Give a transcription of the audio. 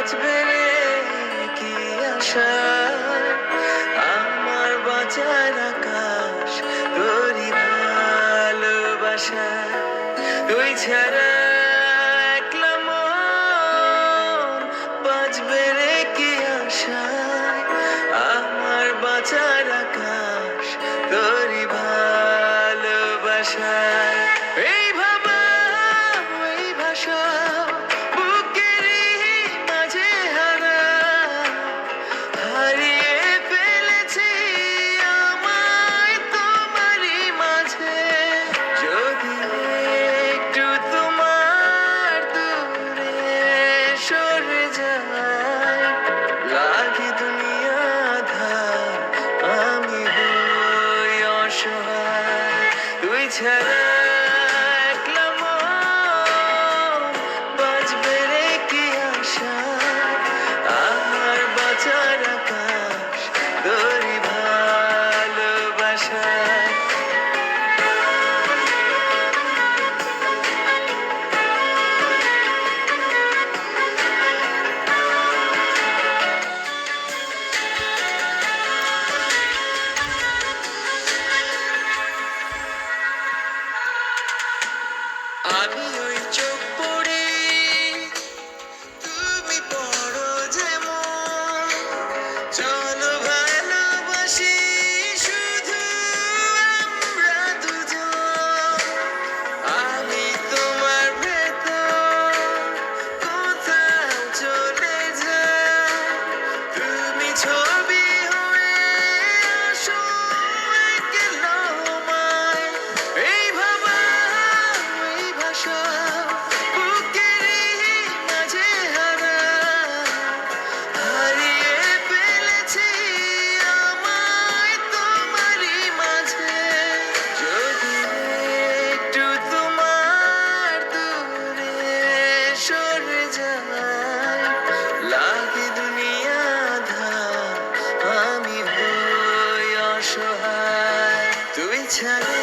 বাঁচবে রে কি আশা, আমার বাঁচার আকাশ তোরই ভালোবাসা। তুই ছাড়া একলা মন বাঁচবে রে কি আশা, আমার বাঁচার আকাশ তোরই ভালোবাসা। এই ভাবা এই ভাষা বুকেরই মাঝে হারা, হারিয়ে ফেলেছি আমায় তোমারই মাঝে। যদি একটু তোমার দূরে সরে যায়, লাগে দুনিয়া আঁধার, আমি হই অসহায়। তুই ছাড়া একলা মন বাঁচবে রে কি আশা, আমার বাঁচার আকাশ তোরই ভালোবাসা। আমি ওই চোখ পড়ি, তুমি পড়ো যেমন, চলো ভালোবাসি শুধু আমরা দুজন। আমি তোমার ভেতর কোথাও চলে যাই, তুমি ছবি হয়ে আসো একলা আমায়। এই ভাবা এই ভাষা বুকেরই মাঝে হারা, হারিয়ে ফেলেছি আমায় তোমারই মাঝে। যদি একটু তোমার দূরে সরে যায়, লাগে দুনিয়া আঁধার, আমি হই অসহায়। তুই ছাড়া